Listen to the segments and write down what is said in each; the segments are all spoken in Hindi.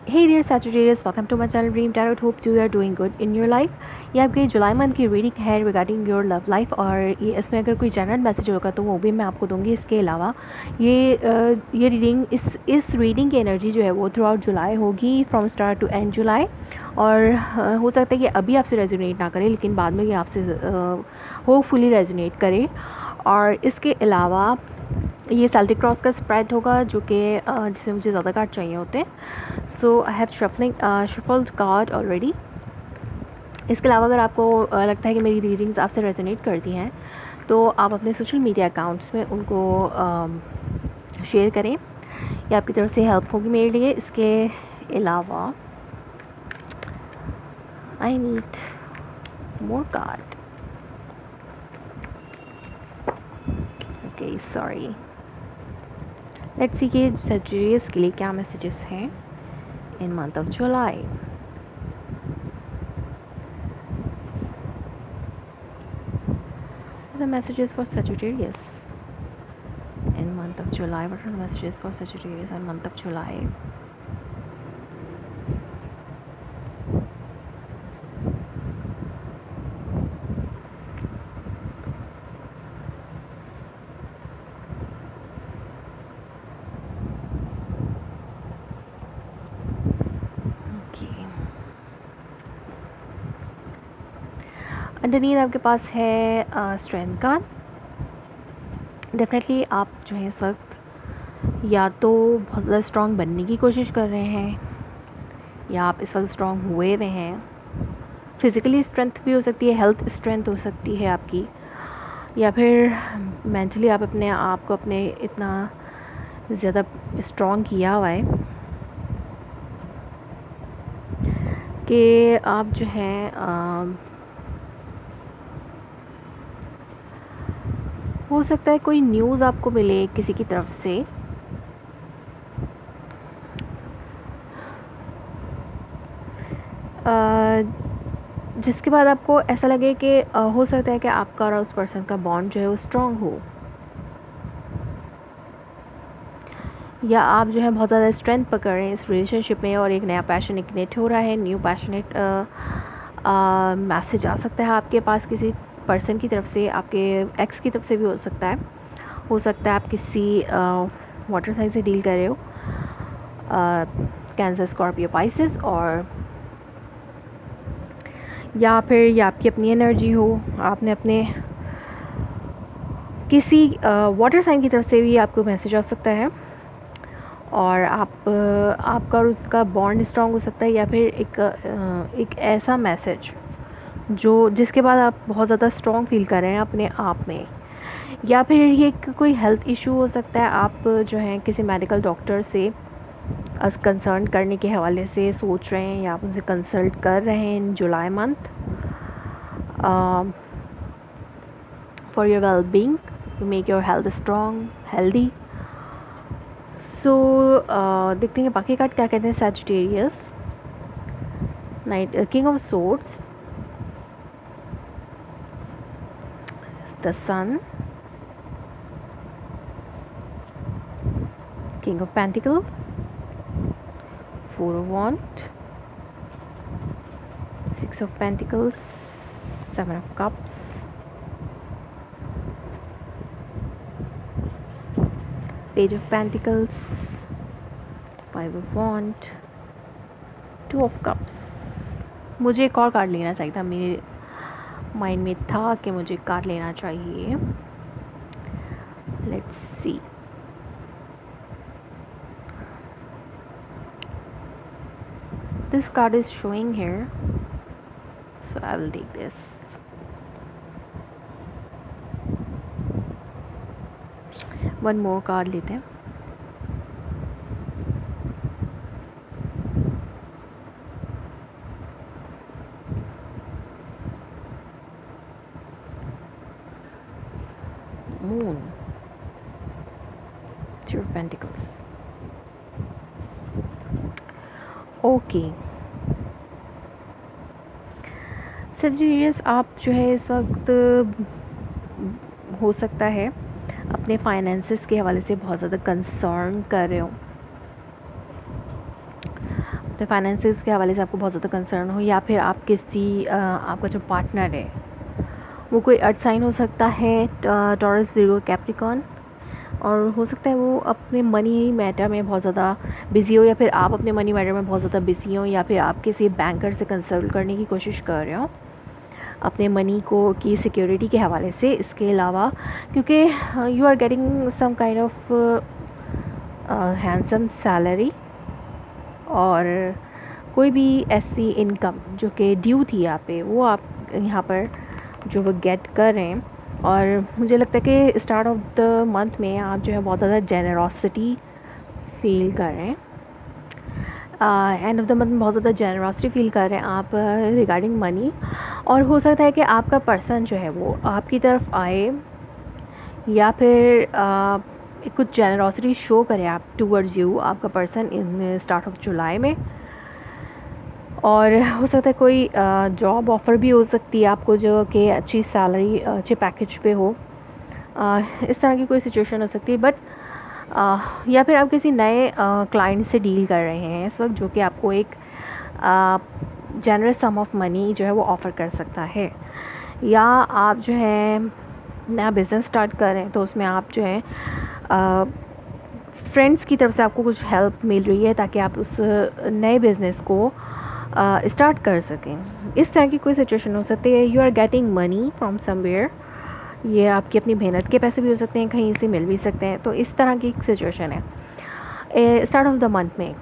Hey dear Sagittarius, welcome to my channel Dream Tarot. Hope you are doing good in your life. ये आपके जुलाई मंथ की रीडिंग है रिगार्डिंग योर लव लाइफ, और ये इसमें अगर कोई जनरल मैसेज होगा तो वो भी मैं आपको दूंगी। इसके अलावा ये रीडिंग इस रीडिंग की एनर्जी जो है वो थ्रू आउट जुलाई होगी, फ्रॉम स्टार्ट टू एंड जुलाई। और हो सकता है कि अभी आपसे रेजोनेट ना करे, लेकिन बाद में ये आपसे होपफुली रेजोनेट करे। और इसके अलावा ये सेल्टिक क्रॉस का स्प्रेड होगा, जो कि जिसमें मुझे ज़्यादा कार्ड चाहिए होते हैं। So I have shuffled card already. इसके अलावा अगर आपको लगता है कि मेरी रीडिंग्स आपसे रेजोनेट करती हैं, तो आप अपने सोशल मीडिया अकाउंट्स में उनको शेयर करें। ये आपकी तरफ से हेल्प होगी मेरे लिए। इसके अलावा I need more card. Okay, sorry. Let's see कि सजिटेरियस के लिए क्या मैसेजेस हैं इन month of July. The messages for Sagittarius in month of July. What are the messages for Sagittarius in month of July? Okay. Underneath आपके पास है स्ट्रेंथ का। डेफिनेटली आप जो है इस वक्त या तो बहुत ज़्यादा स्ट्रॉन्ग बनने की कोशिश कर रहे हैं, या आप इस वक्त स्ट्रॉन्ग हुए हुए हैं। फिज़िकली स्ट्रेंथ भी हो सकती है, हेल्थ स्ट्रेंथ हो सकती है आपकी, या फिर मेंटली आप अपने आप को अपने इतना ज़्यादा स्ट्रॉन्ग किया हुआ है कि आप जो है हो सकता है कोई न्यूज़ आपको मिले किसी की तरफ से, जिसके बाद आपको ऐसा लगे कि हो सकता है कि आपका और उस पर्सन का बॉन्ड जो है वो स्ट्रॉन्ग हो, या आप जो है बहुत ज़्यादा स्ट्रेंथ पकड़ रहे हैं इस रिलेशनशिप में और एक नया पैशन इग्निट हो रहा है। न्यू पैशनेट मैसेज आ सकता है आपके पास किसी पर्सन की तरफ से, आपके एक्स की तरफ से भी हो सकता है। हो सकता है आप किसी वाटर साइन से डील कर रहे हो, कैंसर, स्कॉर्पियो, पाइसेस, और या फिर ये आपकी अपनी एनर्जी हो। आपने अपने किसी वाटर साइन की तरफ से भी आपको मैसेज आ सकता है, और आपका और उसका बॉन्ड स्ट्रॉन्ग हो सकता है, या फिर एक ऐसा मैसेज जिसके बाद आप बहुत ज़्यादा स्ट्रॉन्ग फील कर रहे हैं अपने आप में। या फिर ये कोई हेल्थ इशू हो सकता है, आप जो है किसी मेडिकल डॉक्टर से कंसल्ट करने के हवाले से सोच रहे हैं, या आप उनसे कंसल्ट कर रहे हैं in July month for your well being, to make your health strong, healthy. So देखते हैं बाकी कार्ड क्या कहते हैं। Sagittarius, knight, king of swords, the sun, king of pentacle, four of wand, six of pentacles, seven of cups, page of pentacles, five of wand, two of cups. मुझे एक और कार्ड लेना चाहिए था, मेरे माइंड में था कि मुझे कार्ड लेना चाहिए। Let's see. This card is showing here, so I will take this. One more card लेते हैं। Moon, Three of Pentacles. Okay. Sagittarius, आप जो है इस वक्त हो सकता है अपने फाइनेंसेस के हवाले से बहुत ज़्यादा कंसर्न कर रहे हो। अपने फाइनेंसेस के हवाले से आपको बहुत ज़्यादा कंसर्न हो, या फिर आप किसी आपका जो पार्टनर है वो कोई अर्थ साइन हो सकता है, टॉरस, वीरो, कैप्रिकॉर्न, और हो सकता है वो अपने मनी मैटर में बहुत ज़्यादा बिज़ी हो, या फिर आप अपने मनी मैटर में बहुत ज़्यादा बिज़ी हो, या फिर आप किसी बैंकर से कंसल्ट करने की कोशिश कर रहे हो अपने मनी को की सिक्योरिटी के हवाले से। इसके अलावा क्योंकि you are getting some kind of handsome salary, और कोई भी ऐसी इनकम जो कि ड्यू थी यहाँ पे वो आप यहाँ पर जो वो गेट कर रहे हैं। और मुझे लगता है कि स्टार्ट ऑफ द मंथ में आप जो है बहुत ज़्यादा जेनरॉसिटी फील कर रहे हैं, एंड ऑफ द मंथ में बहुत ज़्यादा जेनरॉसिटी फील कर रहे हैं आप रिगार्डिंग मनी। और हो सकता है कि आपका पर्सन जो है वो आपकी तरफ आए, या फिर कुछ जेनरॉसिटी शो करे आप टूवर्ड्स यू, आपका person, in start of July में। और हो सकता है कोई जॉब ऑफ़र भी हो सकती है आपको जो कि अच्छी सैलरी, अच्छे पैकेज पे हो, इस तरह की कोई सिचुएशन हो सकती है। बट या फिर आप किसी नए क्लाइंट से डील कर रहे हैं इस वक्त, जो कि आपको एक जनरस सम ऑफ मनी जो है वो ऑफ़र कर सकता है, या आप जो है नया बिज़नेस स्टार्ट कर रहे हैं तो उसमें आप जो है फ्रेंड्स की तरफ से आपको कुछ हेल्प मिल रही है ताकि आप उस नए बिज़नेस को स्टार्ट कर सकें। इस तरह की कोई सिचुएशन हो सकती है। You are getting money from somewhere, ये आपकी अपनी मेहनत के पैसे भी हो सकते हैं, कहीं से मिल भी सकते हैं। तो इस तरह की एक सिचुएशन है स्टार्ट ऑफ द मंथ में।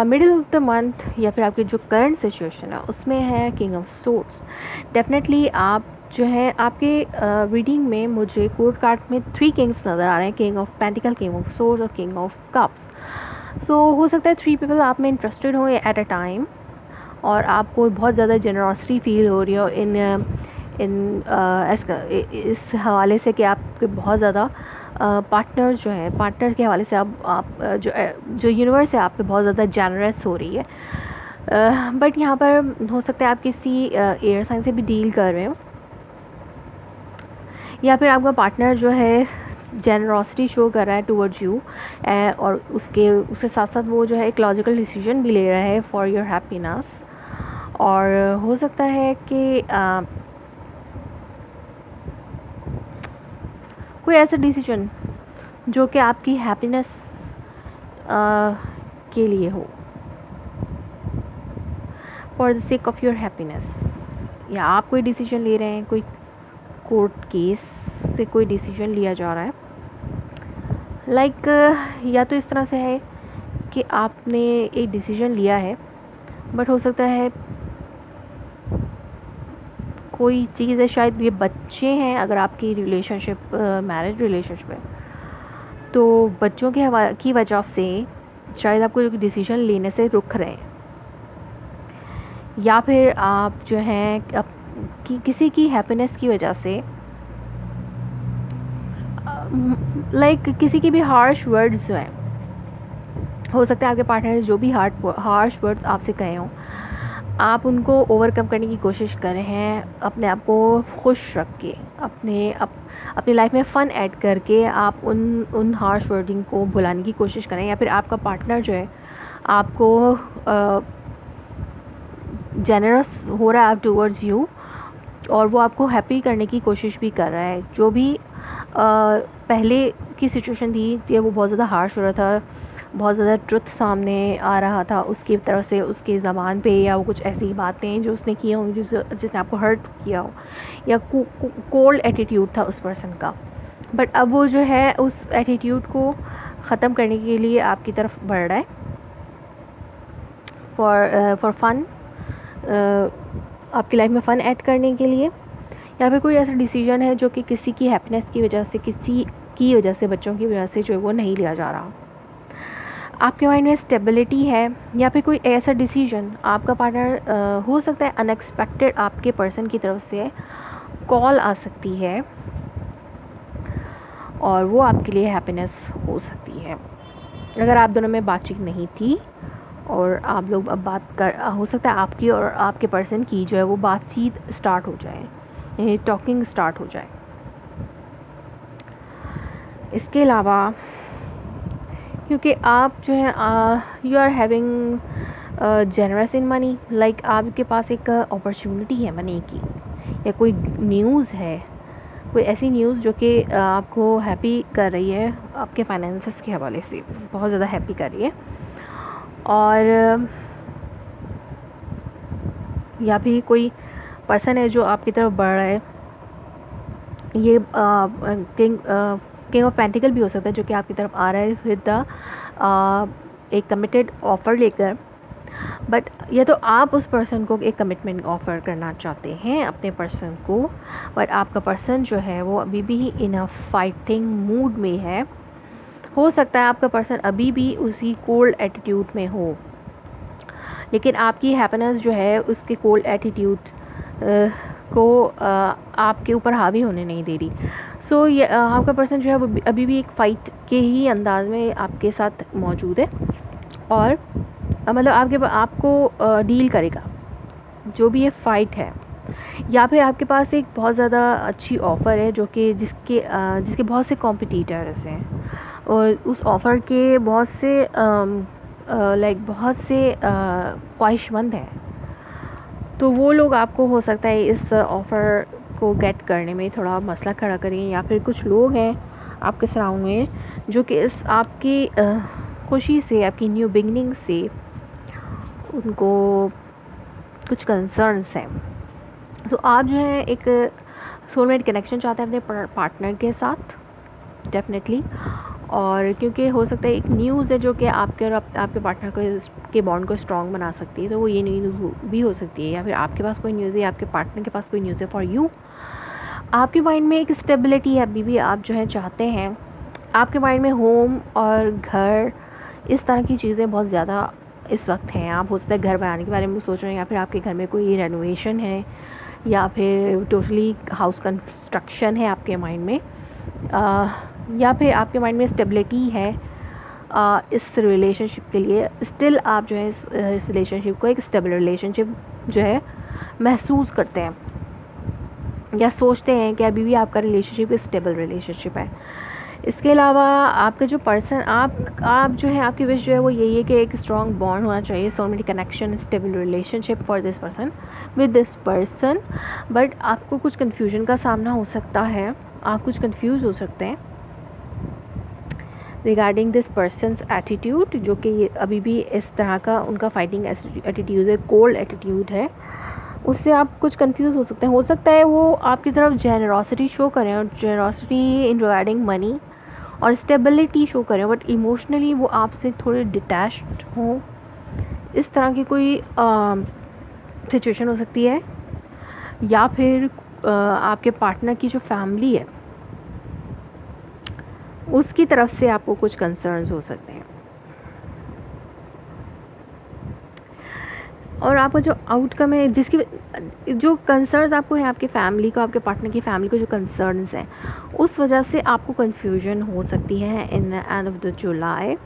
मिडिल ऑफ द मंथ या फिर आपकी जो करंट सिचुएशन है उसमें है किंग ऑफ सोर्ड्स। डेफिनेटली आप जो है आपके रीडिंग में मुझे कोर्ट कार्ड में 3 किंग्स नज़र आ रहे हैं, king of pentacle, king of swords और किंग ऑफ कप्स। सो हो सकता है 3 पीपल आप में इंटरेस्टेड हो एट अ टाइम, और आपको बहुत ज़्यादा जेनरॉसिटी फील हो रही हो इस हवाले से कि आपके बहुत ज़्यादा पार्टनर जो है, पार्टनर के हवाले से आप जो यूनिवर्स है आप पे बहुत ज़्यादा जेनरस हो रही है। बट यहाँ पर हो सकता है आप किसी एयर साइन से भी डील कर रहे हो, या फिर आपका पार्टनर जो है जेनरॉसिटी शो कर रहा है टूवर्ड्स यू, और उसके साथ साथ वो जो है एक लॉजिकल डिसीजन भी ले रहा है फॉर योर हैप्पीनेस। और हो सकता है कि कोई ऐसा डिसीजन जो कि आपकी हैप्पीनेस के लिए हो, for the sake of your happiness, या आप कोई डिसीजन ले रहे हैं, कोई कोर्ट केस से कोई डिसीजन लिया जा रहा है। लाइक या तो इस तरह से है कि आपने एक डिसीजन लिया है, बट हो सकता है कोई चीज़ है, शायद ये बच्चे हैं अगर आपकी रिलेशनशिप मैरिज रिलेशनशिप है, तो बच्चों की वजह से शायद आपको एक डिसीजन लेने से रुक रहे हैं, या फिर आप जो हैं किसी की हैप्पीनेस की वजह से लाइक किसी की भी हार्श वर्ड्स जो हैं, हो सकता है आपके पार्टनर ने जो भी हार्श वर्ड्स आपसे कहे हों, आप उनको ओवरकम करने की कोशिश कर रहे हैं, अपने आप को खुश रख के, अपनी लाइफ में फ़न ऐड करके आप उन हार्श वर्डिंग को भुलाने की कोशिश करें, या फिर आपका पार्टनर जो है आपको जेनरस हो रहा है आप टूवर्ड्स यू, और वो आपको हैप्पी करने की कोशिश भी कर रहा है। जो भी पहले की सिचुएशन थी कि वो बहुत ज़्यादा हार्श हो रहा था, बहुत ज़्यादा ट्रुथ सामने आ रहा था उसकी तरफ से, उसकी ज़बान पे, या वो कुछ ऐसी बातें जो उसने की होंगी जिसने आपको हर्ट किया हो, या कोल्ड एटीट्यूड था उस पर्सन का। बट अब वो जो है उस एटीट्यूड को ख़त्म करने के लिए आपकी तरफ बढ़ रहा है फॉर फन, आपकी लाइफ में फ़न ऐड करने के लिए, या फिर कोई ऐसा डिसीजन है जो कि किसी की हैप्पीनेस की वजह से, किसी की वजह से, बच्चों की वजह से जो है वो नहीं लिया जा रहा। आपके माइंड में स्टेबिलिटी है, या फिर कोई ऐसा डिसीजन आपका पार्टनर हो सकता है अनएक्सपेक्टेड आपके पर्सन की तरफ से कॉल आ सकती है, और वो आपके लिए हैप्पीनेस हो सकती है। अगर आप दोनों में बातचीत नहीं थी और आप लोग अब हो सकता है आपकी और आपके पर्सन की जो है वो बातचीत स्टार्ट हो जाए, टॉकिंग स्टार्ट हो जाए। इसके अलावा क्योंकि आप जो है you are having generous in money, like आपके पास एक अपॉर्चुनिटी है मनी की, या कोई न्यूज़ है, कोई ऐसी न्यूज़ जो कि आपको हैप्पी कर रही है, आपके फाइनेंसेस के हवाले से बहुत ज़्यादा हैप्पी कर रही है। और या फिर कोई पर्सन है जो आपकी तरफ बढ़ रहा है, ये किंग ऑफ पेंटिकल भी हो सकता है जो कि आपकी तरफ आ रहा है विद द एक कमिटेड ऑफ़र लेकर। बट या तो आप उस पर्सन को एक कमिटमेंट ऑफ़र करना चाहते हैं अपने पर्सन को, बट आपका पर्सन जो है वो अभी भी इन अ फाइटिंग मूड में है। हो सकता है आपका पर्सन अभी भी उसी कोल्ड एटीट्यूड में हो, लेकिन आपकी हैप्पीनेस जो है उसके कोल्ड एटीट्यूड को आपके ऊपर हावी होने नहीं दे रही। सो ये आपका पर्सन जो है वो अभी भी एक फ़ाइट के ही अंदाज में आपके साथ मौजूद है, और मतलब आपको डील करेगा जो भी ये फ़ाइट है। या फिर आपके पास एक बहुत ज़्यादा अच्छी ऑफ़र है जो कि जिसके बहुत से कॉम्पिटिटर्स हैं, और उस ऑफ़र के बहुत से बहुत से ख्वाहिशमंद हैं, तो वो लोग आपको हो सकता है इस ऑफ़र को गेट करने में थोड़ा मसला खड़ा करें। या फिर कुछ लोग हैं आपके सराउंड में जो कि इस आपकी खुशी से, आपकी न्यू बिगनिंग से उनको कुछ कंसर्न्स हैं। तो आप जो है एक सोलमेट कनेक्शन चाहते हैं अपने पार्टनर के साथ डेफिनेटली, और क्योंकि हो सकता है एक न्यूज़ है जो कि आपके और आपके पार्टनर के बॉन्ड को स्ट्रॉन्ग बना सकती है, तो वो ये न्यूज़ भी हो सकती है। या फिर आपके पास कोई न्यूज़ है, आपके पार्टनर के पास कोई न्यूज़ है फॉर यू। आपके माइंड में एक स्टेबिलिटी है अभी भी, आप जो है चाहते हैं, आपके माइंड में होम और घर इस तरह की चीज़ें बहुत ज़्यादा इस वक्त हैं। आप हो सकता है घर बनाने के बारे में सोच रहे हैं, या फिर आपके घर में कोई रेनोवेशन है, या फिर टोटली हाउस कंस्ट्रक्शन है आपके माइंड में, या फिर आपके माइंड में स्टेबिलिटी है इस रिलेशनशिप के लिए। स्टिल आप जो है इस रिलेशनशिप को एक स्टेबल रिलेशनशिप जो है महसूस करते हैं, या सोचते हैं कि अभी भी आपका रिलेशनशिप एक स्टेबल रिलेशनशिप है। इसके अलावा आपका जो पर्सन आप जो है, आपकी विश जो है वो यही है कि एक स्ट्रॉन्ग बॉन्ड होना चाहिए, soulmate connection, stable relationship for this person with this person. But आपको कुछ कन्फ्यूजन का सामना हो सकता है, आप कुछ कंफ्यूज हो सकते हैं रिगार्डिंग दिस पर्सनस एटीट्यूड, जो कि अभी भी इस तरह का उनका फाइटिंग एटीट्यूड है, कोल्ड एटीट्यूड है। उससे आप कुछ कंफ्यूज हो सकते हैं। हो सकता है वो आपकी तरफ जेनरॉसिटी शो करें, और जेनरॉसिटी इन रिगार्डिंग मनी और स्टेबिलिटी शो करें, बट इमोशनली वो आपसे थोड़े डिटैच्ड हों। इस तरह की कोई सिचुएशन हो सकती है। या फिर आपके पार्टनर की जो फैमिली है उसकी तरफ से आपको कुछ कंसर्न्स हो सकते हैं, और आपका जो आउटकम है, जिसकी जो कंसर्न्स आपको है, आपके फैमिली को, आपके पार्टनर की फैमिली को जो कंसर्न्स हैं, उस वजह से आपको कन्फ्यूजन हो सकती है in end of the July.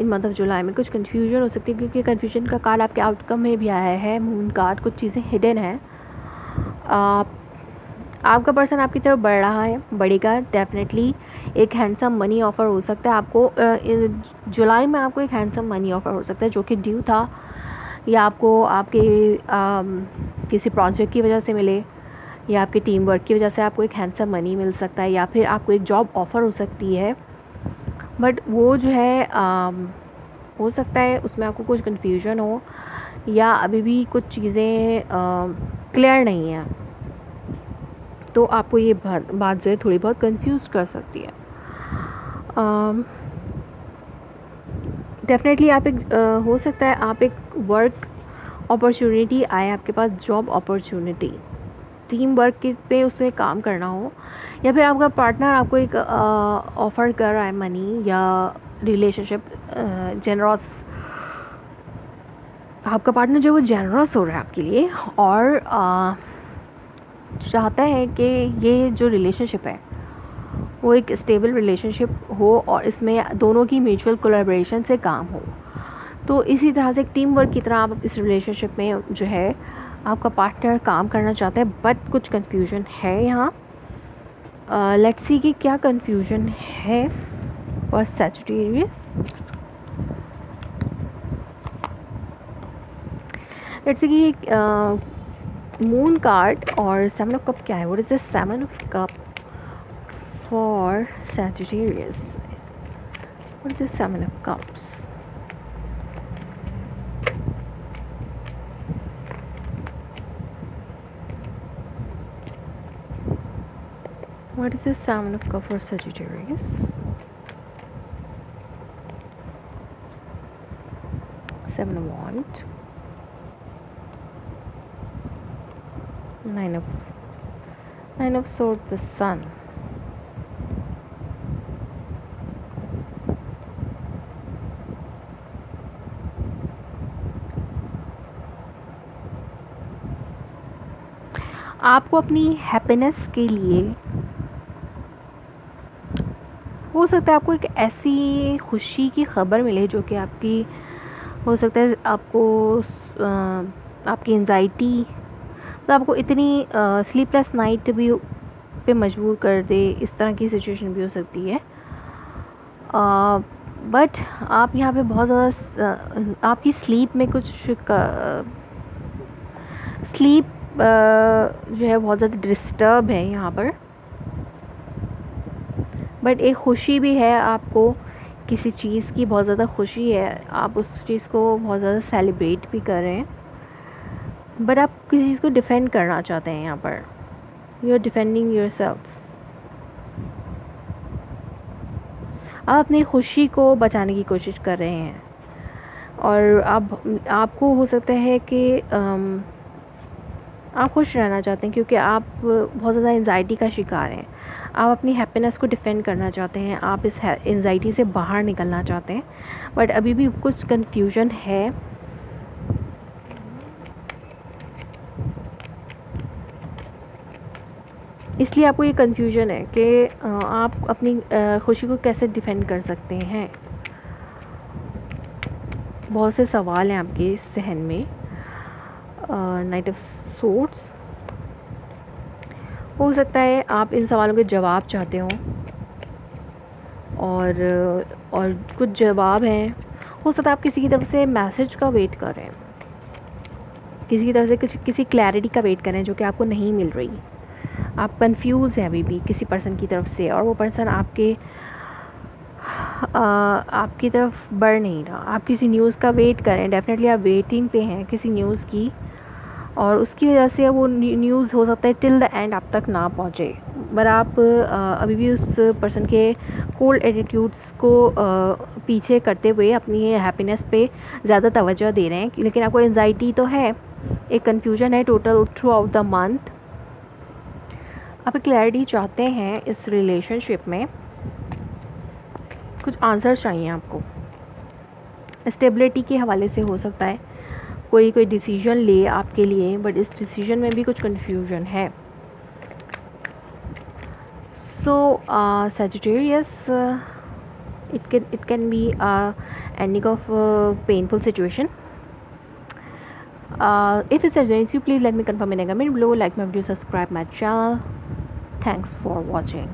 In month of July में कुछ कन्फ्यूजन हो सकती है, क्योंकि कन्फ्यूजन का कार्ड आपके आउटकम में भी आया है, मून कार्ड। कुछ चीज़ें हिडन हैं। आपका पर्सन आपकी तरफ बढ़ रहा है, बढ़ेगा डेफिनेटली। एक हैंडसम मनी ऑफ़र हो सकता है आपको जुलाई में। आपको एक हैंडसम मनी ऑफ़र हो सकता है जो कि ड्यू था, या आपको आपके किसी प्रोजेक्ट की वजह से मिले, या आपके टीम वर्क की वजह से आपको एक हैंडसम मनी मिल सकता है, या फिर आपको एक जॉब ऑफ़र हो सकती है। बट वो जो है हो सकता है उसमें आपको कुछ कन्फ्यूजन हो, या अभी भी कुछ चीज़ें क्लियर नहीं हैं, तो आपको ये बात जो है थोड़ी बहुत कंफ्यूज कर सकती है। डेफिनेटली आप एक हो सकता है आप एक वर्क अपॉर्चुनिटी आए आपके पास, जॉब अपॉर्चुनिटी, टीम वर्क के पे उसमें काम करना हो, या फिर आपका पार्टनर आपको एक ऑफ़र कर रहा है मनी या रिलेशनशिप जेनरस। आपका पार्टनर जो वो जेनरस हो रहा है आपके लिए, और चाहता है कि ये जो रिलेशनशिप है वो एक स्टेबल रिलेशनशिप हो, और इसमें दोनों की म्यूचुअल कोलैबोरेशन से काम हो। तो इसी तरह से एक टीम वर्क की तरह आप इस रिलेशनशिप में जो है आपका पार्टनर काम करना चाहता है, बट कुछ कन्फ्यूजन है यहाँ। लेट्स सी कि क्या कन्फ्यूजन है। for Sagittarius. लेट्स सी कि मून कार्ड और सेवन ऑफ कप क्या है. What is the seven of cup for Sagittarius? What is the seven of cups? What is the seven of cups for Sagittarius? Seven of wands. Nine of swords, the sun. आपको अपनी हैप्पीनेस के लिए हो सकता है आपको एक ऐसी खुशी की खबर मिले जो कि आपकी हो सकता है आपको आपकी एंजाइटी तो आपको इतनी स्लीपलेस नाइट भी पे मजबूर कर दे. इस तरह की सिचुएशन भी हो सकती है. बट आप यहाँ पे बहुत ज़्यादा आपकी स्लीप में कुछ स्लीप जो है बहुत ज़्यादा डिस्टर्ब है यहाँ पर. बट एक खुशी भी है, आपको किसी चीज़ की बहुत ज़्यादा खुशी है, आप उस चीज़ को बहुत ज़्यादा सेलिब्रेट भी कर रहे हैं. बट आप किसी चीज़ को डिफेंड करना चाहते हैं. यहाँ पर you are defending yourself. आप अपनी खुशी को बचाने की कोशिश कर रहे हैं और आपको हो सकता है कि आप खुश रहना चाहते हैं क्योंकि आप बहुत ज़्यादा एंजाइटी का शिकार हैं. आप अपनी हैप्पीनेस को डिफेंड करना चाहते हैं, आप इस एंजाइटी से बाहर निकलना चाहते हैं. बट अभी भी कुछ कन्फ्यूजन है. इसलिए आपको ये कन्फ्यूजन है कि आप अपनी खुशी को कैसे डिफेंड कर सकते हैं. बहुत से सवाल हैं आपके जहन में. Night of swords. हो सकता है आप इन सवालों के जवाब चाहते हो और कुछ जवाब हैं. हो सकता है आप किसी की तरफ से मैसेज का वेट कर रहे हैं, किसी की तरफ से किसी क्लैरिटी का वेट कर रहे हैं जो कि आपको नहीं मिल रही. आप कंफ्यूज हैं अभी भी किसी पर्सन की तरफ से और वो पर्सन आपकी तरफ बढ़ नहीं रहा. आप किसी न्यूज़ का वेट करें. डेफिनेटली आप वेटिंग पे हैं किसी न्यूज़ की और उसकी वजह से वो न्यूज़ हो सकता है टिल द एंड आप तक ना पहुँचे. पर आप अभी भी उस पर्सन के कोल्ड एटीट्यूड्स को पीछे करते हुए अपनी हैप्पीनेस पे ज़्यादा तवज्जो दे रहे हैं. लेकिन आपको एंजाइटी तो है, एक कन्फ्यूजन है total through out the month. आप क्लैरिटी चाहते हैं इस रिलेशनशिप में. कुछ आंसर चाहिए आपको. स्टेबिलिटी के हवाले से हो सकता है कोई डिसीजन ले आपके लिए, बट इस डिसीजन में भी कुछ कन्फ्यूजन है. सो Sagittarius, it can be ending of painful situation. If it's urgent, you please let me confirm in a comment below. Like my video, subscribe my channel. Thanks for watching.